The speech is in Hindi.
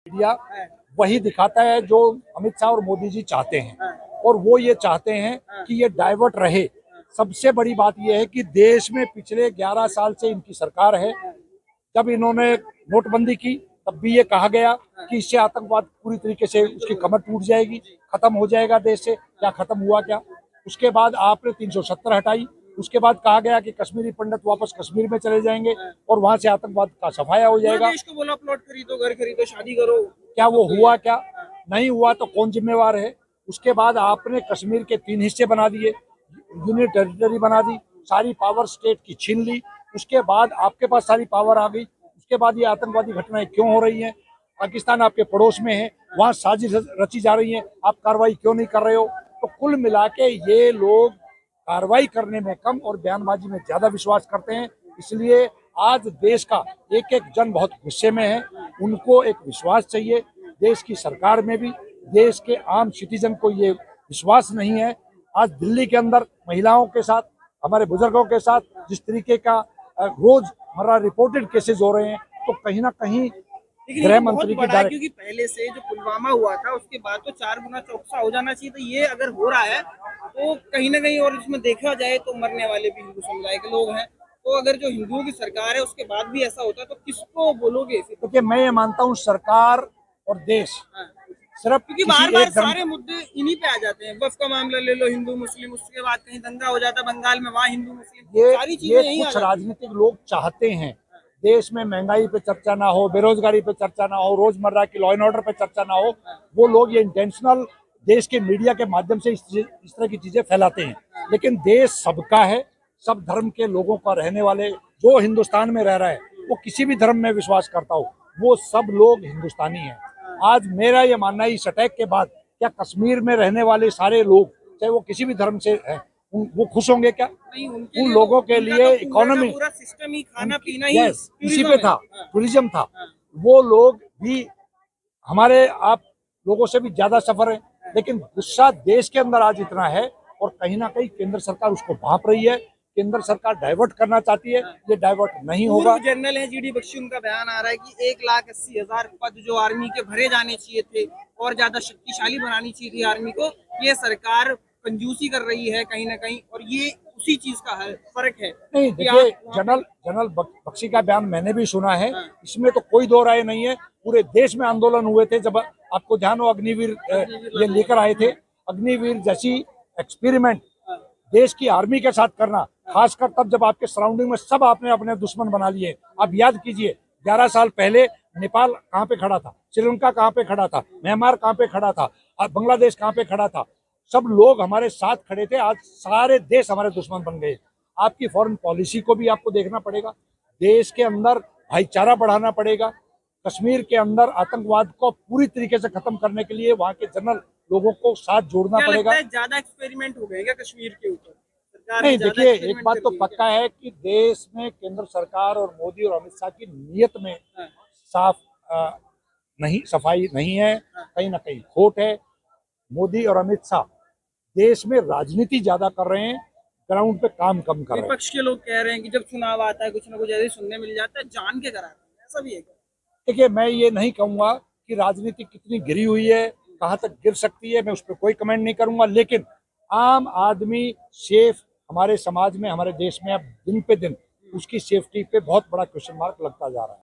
मीडिया वही दिखाता है जो अमित शाह और मोदी जी चाहते हैं, और वो ये चाहते हैं कि ये डाइवर्ट रहे। सबसे बड़ी बात यह है कि देश में पिछले 11 साल से इनकी सरकार है। जब इन्होंने नोटबंदी की तब भी ये कहा गया कि इससे आतंकवाद पूरी तरीके से उसकी कमर टूट जाएगी, खत्म हो जाएगा देश से। क्या खत्म हुआ? क्या? उसके बाद आपने 370 हटाई। उसके बाद कहा गया कि कश्मीरी पंडित वापस कश्मीर में चले जाएंगे और वहां से आतंकवाद का सफाया हो जाएगा। देश को बोला प्लॉट खरीदो, घर खरीदो, शादी करो। क्या वो हुआ? क्या नहीं हुआ? तो कौन जिम्मेवार है? उसके बाद आपने कश्मीर के 3 हिस्से बना दिए, यूनियन टेरिटरी बना दी, सारी पावर स्टेट की छीन ली। उसके बाद आपके पास सारी पावर आ गई। उसके बाद ये आतंकवादी घटनाएं क्यों हो रही हैं? पाकिस्तान आपके पड़ोस में है, वहां साजिश रची जा रही है, आप कार्रवाई क्यों नहीं कर रहे हो? तो कुल मिला के ये लोग कार्रवाई करने में कम और बयानबाजी में ज्यादा विश्वास करते हैं। इसलिए आज देश का एक एक जन बहुत गुस्से में है। उनको एक विश्वास चाहिए, देश की सरकार में भी, देश के आम सिटीजन को ये विश्वास नहीं है। आज दिल्ली के अंदर महिलाओं के साथ, हमारे बुजुर्गों के साथ जिस तरीके का रोजमर्रा रिपोर्टेड केसेस हो रहे हैं, तो कहीं ना कहीं गृह मंत्री की डायरेक्ट, क्योंकि पहले से जो पुलवामा हुआ था उसके बाद तो 4 गुना चौकसा हो जाना चाहिए। तो ये अगर हो रहा है तो कहीं ना कहीं, और इसमें देखा जाए तो मरने वाले भी हिंदू समुदाय के लोग हैं। तो अगर जो हिंदुओं की सरकार है उसके बाद भी ऐसा होता है तो किसको बोलोगे? क्योंकि मैं ये मानता हूँ सरकार और देश सिर्फ क्योंकि किसी बार बार एक धर्म, सारे मुद्दे इन्हीं पे आ जाते हैं। वफ का मामला ले लो, हिंदू मुस्लिम, उसके बाद कहीं दंगा हो जाता है बंगाल में, वहाँ हिंदू मुस्लिम, सारी चीजें ये यहीं आ कुछ जाती हैं। राजनीतिक लोग चाहते हैं देश में महंगाई पे चर्चा ना हो, बेरोजगारी पे चर्चा ना हो, रोजमर्रा की लॉ एंड ऑर्डर पे चर्चा ना हो। वो लोग ये इंटेंशनल देश के मीडिया के माध्यम से इस तरह की चीजें फैलाते हैं। लेकिन देश सबका है, सब धर्म के लोगों का रहने वाले, जो हिंदुस्तान में रह रहा है, वो किसी भी धर्म में विश्वास करता हो, वो सब लोग हिंदुस्तानी हैं। आज मेरा ये मानना है, इस अटैक के बाद क्या कश्मीर में रहने वाले सारे लोग, चाहे वो किसी भी धर्म से हैं, वो खुश होंगे? क्या नहीं, उन लोगों के लिए इकोनॉमी, पूरा सिस्टम ही, खाना पीना ही इसी पे था, हाँ। टूरिज्म था। वो लोग भी हमारे आप लोगों से भी ज्यादा सफर है। लेकिन गुस्सा देश के अंदर आज इतना है, और कहीं ना कहीं केंद्र सरकार उसको भांप रही है। केंद्र सरकार डाइवर्ट करना चाहती है, ये डाइवर्ट नहीं होगा। जनरल है जीडी बख्शी, उनका बयान आ रहा है कि 1,80,000 पद जो आर्मी के भरे जाने चाहिए थे और ज्यादा शक्तिशाली बनानी चाहिए थी आर्मी को, ये सरकार कंजूसी कर रही है कहीं ना कहीं, और ये उसी चीज का फर्क है। नहीं, देखिए, जनरल बख्शी का बयान मैंने भी सुना है, इसमें तो कोई दो राय नहीं है। पूरे देश में आंदोलन हुए थे जब आपको ध्यान हो, अग्निवीर ये लेकर आए थे। अग्निवीर जैसी एक्सपेरिमेंट देश की आर्मी के साथ करना, खासकर तब जब आपके सराउंडिंग में सब आपने अपने दुश्मन बना लिए। आप याद कीजिए, 11 साल पहले नेपाल कहाँ पे खड़ा था, श्रीलंका कहाँ पे खड़ा था, म्यांमार कहाँ पे खड़ा था, बांग्लादेश कहाँ पे खड़ा था। सब लोग हमारे साथ खड़े थे। आज सारे देश हमारे दुश्मन बन गए। आपकी फॉरेन पॉलिसी को भी आपको देखना पड़ेगा, देश के अंदर भाईचारा बढ़ाना पड़ेगा। कश्मीर के अंदर आतंकवाद को पूरी तरीके से खत्म करने के लिए वहाँ के जनरल लोगों को साथ जोड़ना पड़ेगा। ज्यादा एक्सपेरिमेंट हो गए क्या कश्मीर के ऊपर? नहीं, देखिए, एक बात तो पक्का है कि देश में केंद्र सरकार और मोदी और अमित शाह की नीयत में साफ नहीं, सफाई नहीं है, कहीं ना कहीं खोट है। मोदी और अमित शाह देश में राजनीति ज्यादा कर रहे हैं, ग्राउंड पे काम कम कर रहे हैं। विपक्ष के लोग कह रहे हैं कि जब चुनाव आता है कुछ ना कुछ ऐसे सुनने मिल जाता है, जान के कराते हैं, ऐसा भी है क्या? देखिए, मैं ये नहीं कहूंगा कि राजनीति कितनी गिरी हुई है, कहाँ तक गिर सकती है, मैं उस पर कोई कमेंट नहीं करूंगा। लेकिन आम आदमी सेफ हमारे समाज में, हमारे देश में अब दिन पे दिन उसकी सेफ्टी पे बहुत बड़ा क्वेश्चन मार्क लगता जा रहा है।